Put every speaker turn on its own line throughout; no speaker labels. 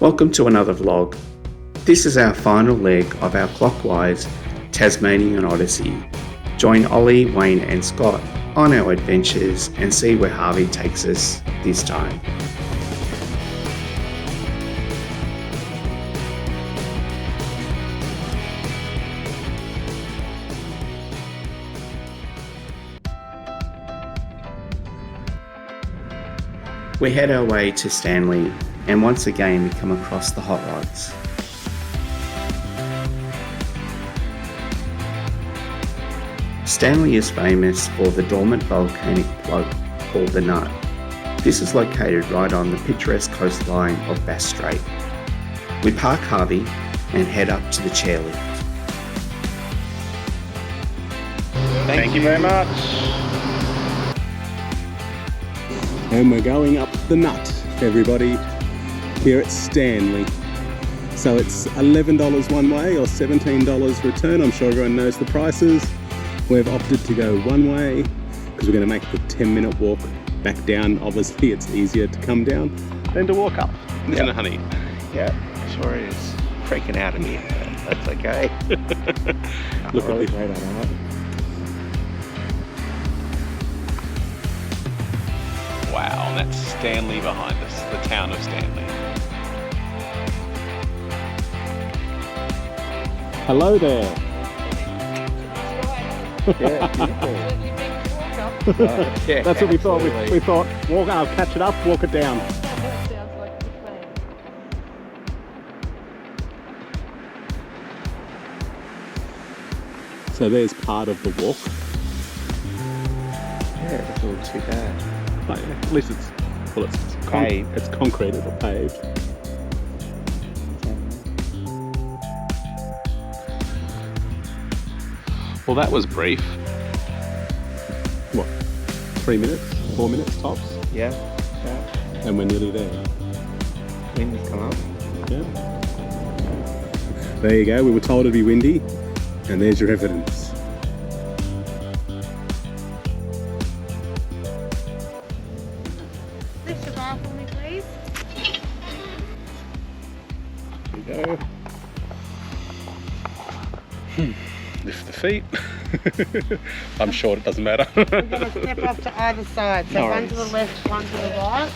Welcome to another vlog. This is our final leg of our clockwise Tasmanian Odyssey. Join Ollie, Wayne and Scott on our adventures and see where Harvey takes us this time. We head our way to Stanley, and once again we come across the hot rods. Stanley is famous for the dormant volcanic plug called the Nut. This is located right on the picturesque coastline of Bass Strait. We park Harvey and head up to the chairlift.
Thank you very much.
And we're going up the Nut, everybody, here at Stanley. So it's $11 one way or $17 return. I'm sure everyone knows the prices. We've opted to go one way because we're going to make the 10-minute walk back down. Obviously it's easier to come down than to walk up, isn't it, honey?
Yeah, sure is. Freaking out of me, but that's okay.
Look really great at it.
Wow, and that's Stanley behind us, the town of Stanley.
Hello there.
Yeah, beautiful. Yeah,
That's what we thought.
absolutely.
We thought, I'll catch it up, walk it down.
That sounds like a plan.
So there's part of the walk.
Yeah, it's all too bad.
But at least it's
Paved.
it's concreted or paved.
Well, that was brief.
What? 3 minutes? 4 minutes tops?
Yeah,
And we're nearly there.
wind has come up.
Yeah. There you go. We were told it'd be windy, and there's your evidence.
Lift your bar for me, please.
There you go. Lift the feet. I'm short, it doesn't matter.
We're going to step off to either side. So
No
one to the
worries.
left, one to the right.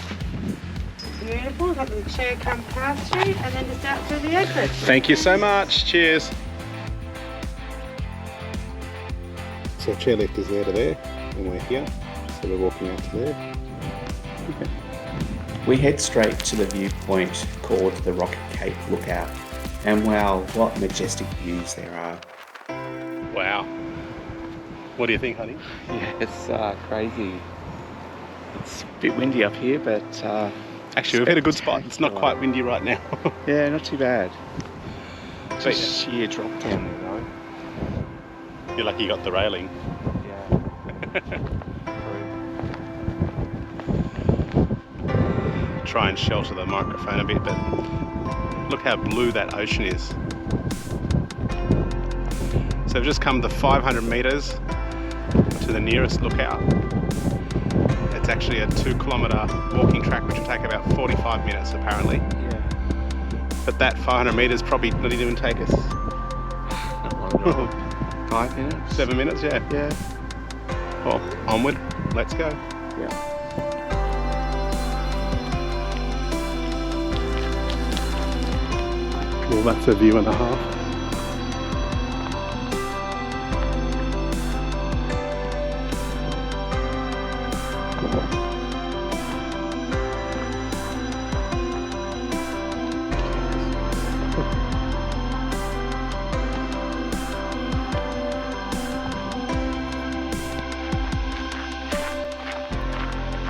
Beautiful. Got the chair come past you, and then just out through the exit.
Thank you so much. Cheers. So chairlift is there to there, and we're here. So we're walking out to there.
We head straight to the viewpoint called the Rocky Cape Lookout, and wow, what majestic views there are.
Wow. What do you think, honey?
Yeah, it's crazy. It's a bit windy up here, but
Actually, we've hit a good spot. It's not quite windy right now.
yeah, not too bad.
But
Just sheer drop down, you know.
you're lucky you got the railing.
Yeah.
Try and shelter the microphone a bit, but look how blue that ocean is. So we've just come the 500 meters to the nearest lookout. It's actually a 2-kilometer walking track, which will take about 45 minutes apparently.
Yeah.
But that 500 meters probably not even take us
Not long at all. 5 minutes?
7 minutes, yeah.
Yeah.
Well, onward, let's go.
Yeah.
Well, that's a view and a half.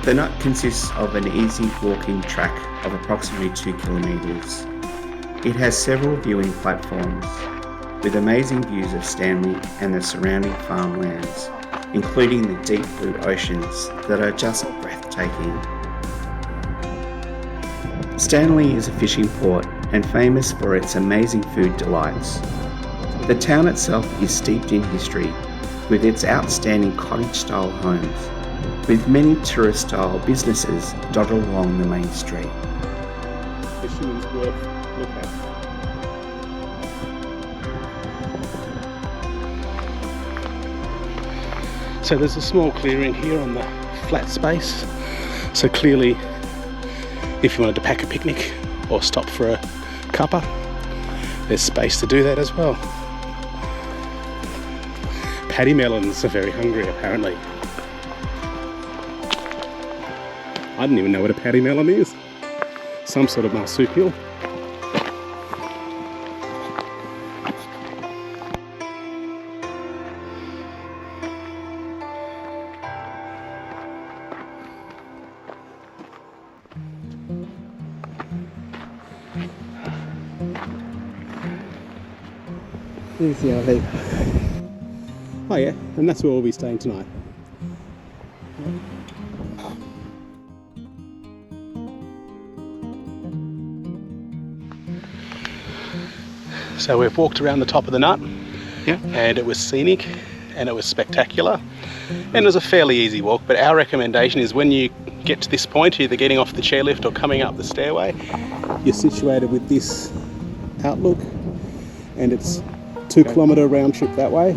The Nut consists of an easy walking track of approximately 2 kilometres. It has several viewing platforms with amazing views of Stanley and the surrounding farmlands, including the deep blue oceans that are just breathtaking. Stanley is a fishing port and famous for its amazing food delights. The town itself is steeped in history with its outstanding cottage-style homes, with many tourist-style businesses dotted along the main street.
fisherman's wharf lookout. So there's a small clearing here on the flat space. So clearly, if you wanted to pack a picnic or stop for a cuppa, there's space to do that as well. Paddy melons are very hungry apparently. I didn't even know what a paddy melon is. Some sort of marsupial.
Here's the RV.
Oh yeah, and that's where we'll be staying tonight. So we've walked around the top of the nut,
Yeah.
and it was scenic and it was spectacular, and it was a fairly easy walk. But our recommendation is when you get to this point, either getting off the chairlift or coming up the stairway, you're situated with this outlook, and it's 2 kilometre round trip that way,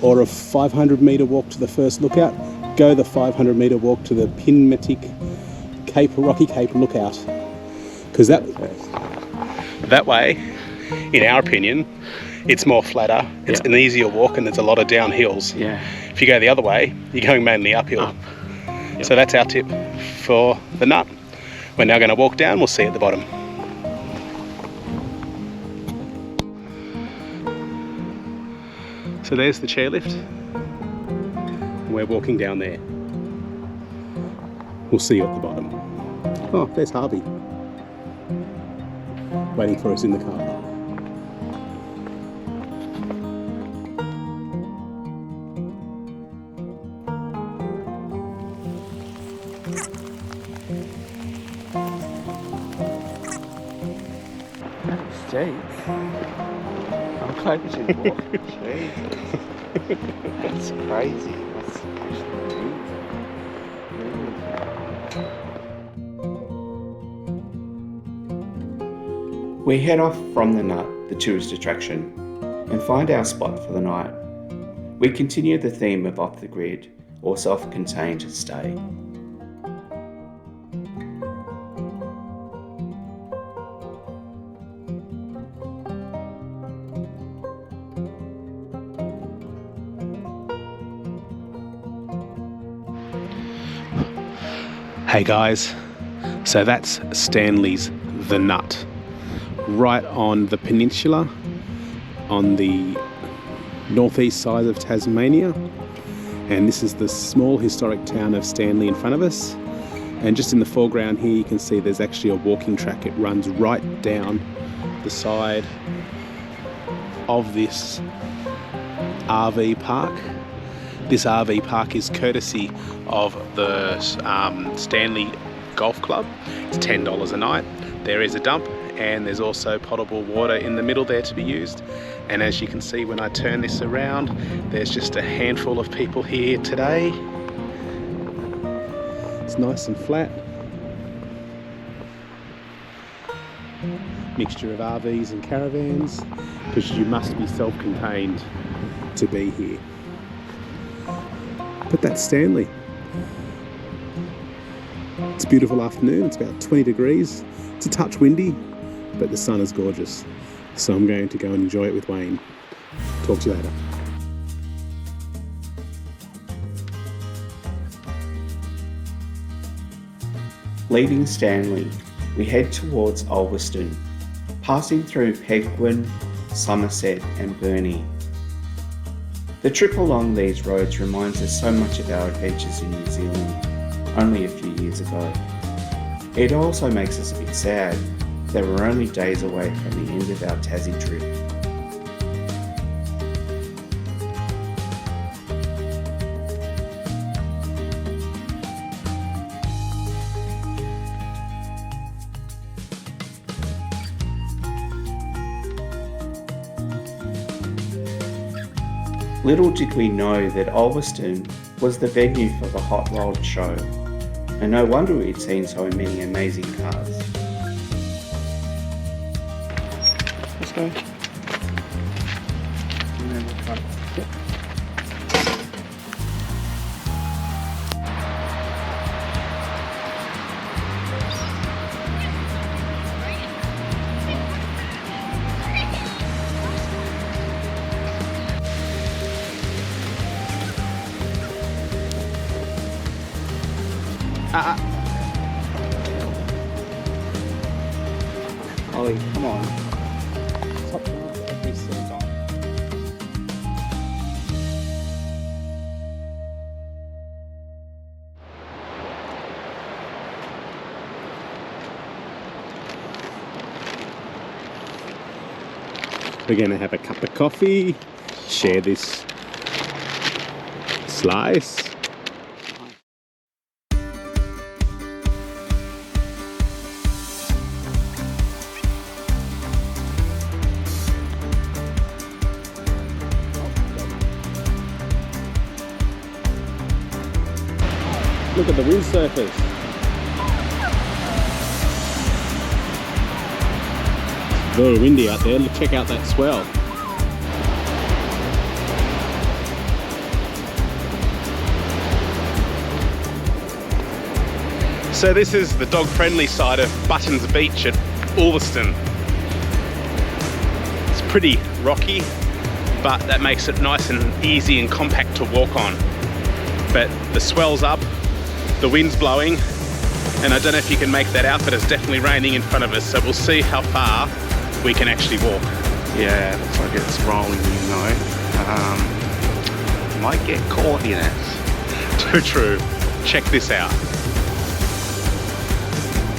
or a 500 metre walk to the first lookout. Go the 500 metre walk to the Pinmatic Rocky Cape lookout, because that way, in our opinion, it's more flatter, it's an easier walk, and there's a lot of downhills.
Yeah.
If you go the other way, you're going mainly uphill.
Up. Yep.
So that's our tip for the nut. We're now going to walk down, we'll see at the bottom. So there's the chairlift. We're walking down there. We'll see you at the bottom. Oh, there's Harvey, waiting for us in the car park.
Jeez. I'm glad we didn't walk. Jesus. That's crazy. That's actually
We head off from the nut, the tourist attraction, and find our spot for the night. We continue the theme of off the grid or self-contained stay.
Hey guys, so that's Stanley's The Nut, right on the peninsula on the northeast side of Tasmania, and this is the small historic town of Stanley in front of us, and just in the foreground here you can see there's actually a walking track. It runs right down the side of this RV park. This RV park is courtesy of the Stanley Golf Club. It's $10 a night. There is a dump, and there's also potable water in the middle there to be used. And as you can see when I turn this around, there's just a handful of people here today. It's nice and flat. Mixture of RVs and caravans, because you must be self-contained to be here. But that's Stanley. It's a beautiful afternoon, it's about 20 degrees. It's a touch windy, but the sun is gorgeous. So I'm going to go and enjoy it with Wayne. Talk to you later.
Leaving Stanley, we head towards Ulverstone, passing through Penguin, Somerset and Burnie. The trip along these roads reminds us so much of our adventures in New Zealand only a few years ago. It also makes us a bit sad that we're only days away from the end of our Tassie trip. Little did we know that Ulverstone was the venue for the Hot Rod show, and no wonder we'd seen so many amazing cars.
Okay.
And then we'll try.
Ollie, come on. Stop doing it every single time.
We're going to have a cup of coffee, share this slice. Look at the wind surface. Very windy out there. Check out that swell. So this is the dog-friendly side of Buttons Beach at Ulverstone. It's pretty rocky, but that makes it nice and easy and compact to walk on. But the swell's up, the wind's blowing, and I don't know if you can make that out, but it's definitely raining in front of us, so we'll see how far we can actually walk.
Yeah, looks like it's rolling, you know. Might get caught in it.
Too true. Check this out.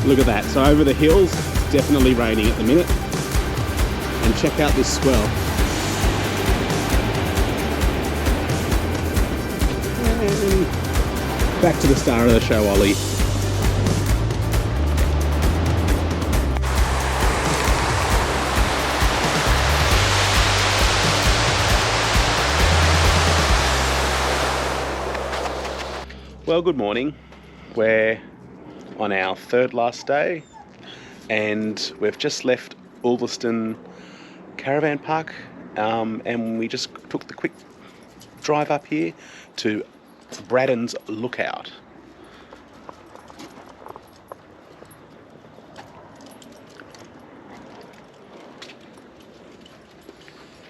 Look at that. So over the hills, it's definitely raining at the minute. And check out this swell. And back to the star of the show, Ollie. Well, good morning. We're on our third last day and we've just left Ulverstone Caravan Park and we just took the quick drive up here to Braddon's Lookout.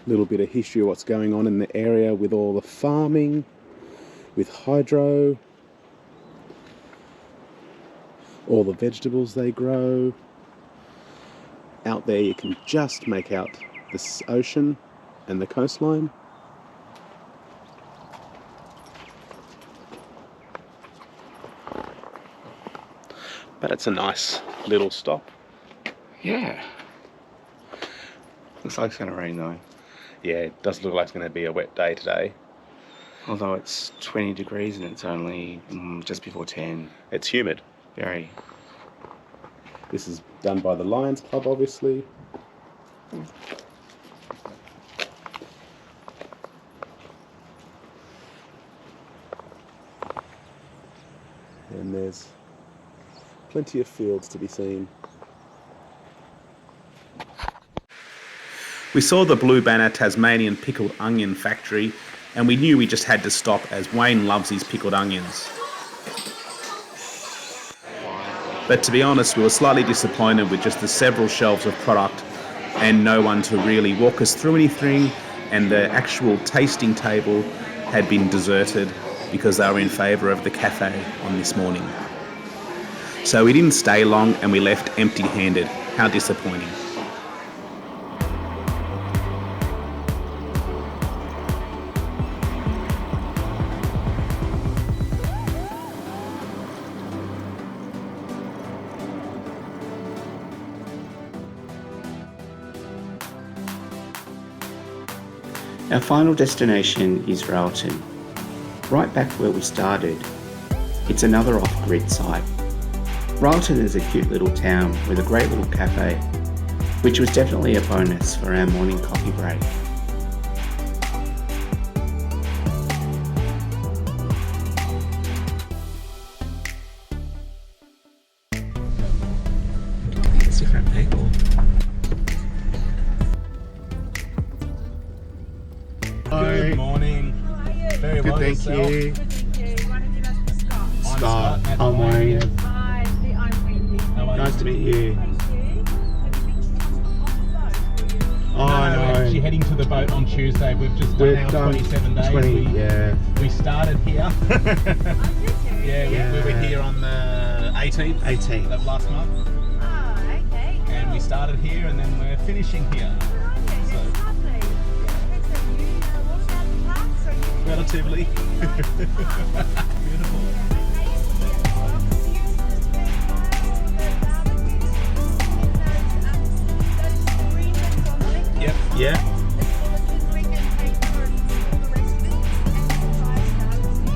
Little bit of history of what's going on in the area with all the farming, with hydro, all the vegetables they grow. Out there you can just make out the ocean and the coastline. But it's a nice little stop.
Yeah. Looks like it's going to rain though.
Yeah, it does look like it's going to be a wet day today.
Although it's 20 degrees and it's only just before 10.
It's humid.
Very.
This is done by the Lions Club, obviously. And there's plenty of fields to be seen.
We saw the Blue Banner Tasmanian pickled onion factory and we knew we just had to stop as Wayne loves his pickled onions. But to be honest, we were slightly disappointed with just the several shelves of product and no one to really walk us through anything, and the actual tasting table had been deserted because they were in favour of the cafe on this morning. So we didn't stay long and we left empty-handed. How disappointing. Our final destination is Railton, right back where we started. It's another off-grid site. Railton is a cute little town with a great little cafe, which was definitely a bonus for our morning coffee break.
It's different people.
Thank
yourself?
you.
Thank you. You want to give us the Scott?
Scott,
Scott.
I'm Wayne.
Hi, I'm Wendy.
Hello.
Nice to meet you.
Thank you.
Oh,
No, we're
no.
actually heading to the boat on Tuesday. We've just done our 27 days.
20, yeah.
We started here.
Yeah,
We were here on the 18th
18th.
of last month.
Oh, okay.
And we started here and then we're finishing here.
That's lovely. So you walked out the park, so you
Relatively. Beautiful. Yep.
Yeah.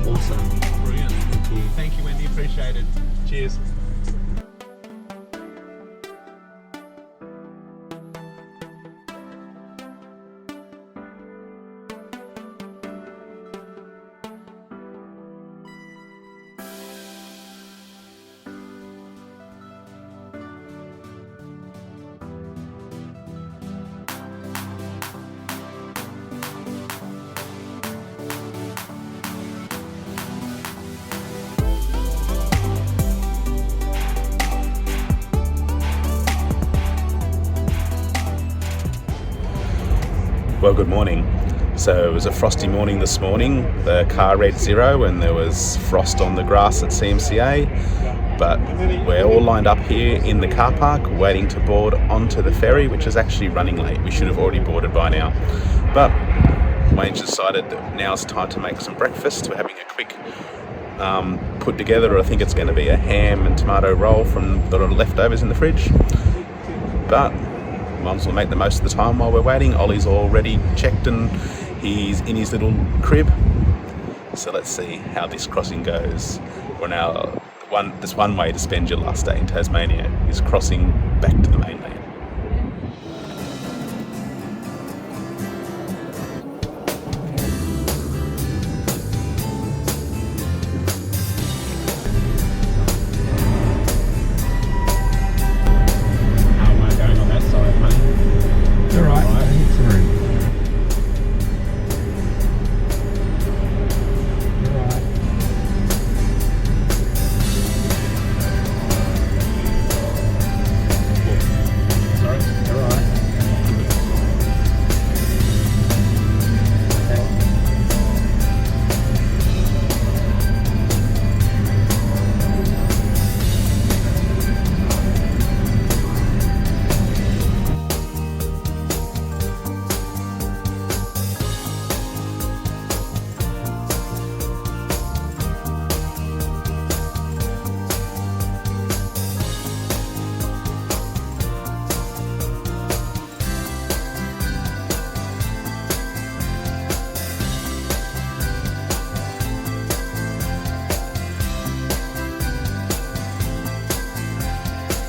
Awesome.
Brilliant.
Thank you.
Thank you, Wendy. Appreciate it. Cheers. Well, good morning. So it was a frosty morning this morning. The car read 0 and there was frost on the grass at CMCA. But we're all lined up here in the car park waiting to board onto the ferry, which is actually running late. We should have already boarded by now. But Wayne's decided that now's time to make some breakfast. We're having a quick put together. I think it's going to be a ham and tomato roll from the leftovers in the fridge. But might as well make the most of the time while we're waiting. Ollie's already checked and he's in his little crib. So let's see how this crossing goes. We're now there's one way to spend your last day in Tasmania is crossing back to the mainland.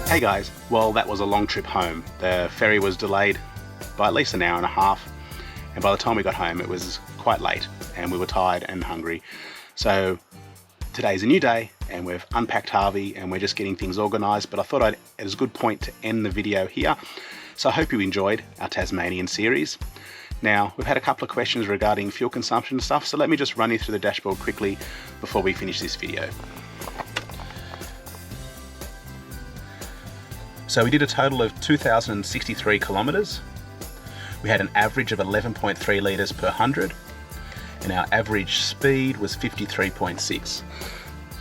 Hey guys, well that was a long trip home. The ferry was delayed by at least an hour and a half, and by the time we got home it was quite late and we were tired and hungry. So today's a new day and we've unpacked Harvey and we're just getting things organised, but I thought it was a good point to end the video here. So I hope you enjoyed our Tasmanian series. Now, we've had a couple of questions regarding fuel consumption and stuff, so let me just run you through the dashboard quickly before we finish this video. So we did a total of 2,063 kilometres. We had an average of 11.3 litres per 100, and our average speed was 53.6.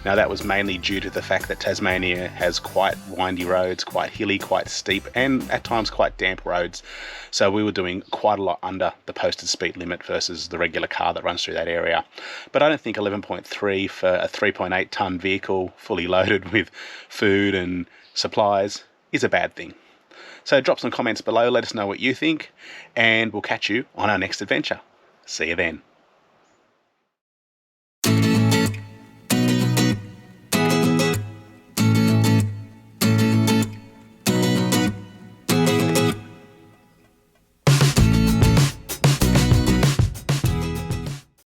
Now that was mainly due to the fact that Tasmania has quite windy roads, quite hilly, quite steep, and at times quite damp roads. So we were doing quite a lot under the posted speed limit versus the regular car that runs through that area. But I don't think 11.3 for a 3.8 tonne vehicle fully loaded with food and supplies is a bad thing. So drop some comments below, let us know what you think, and we'll catch you on our next adventure. See you then.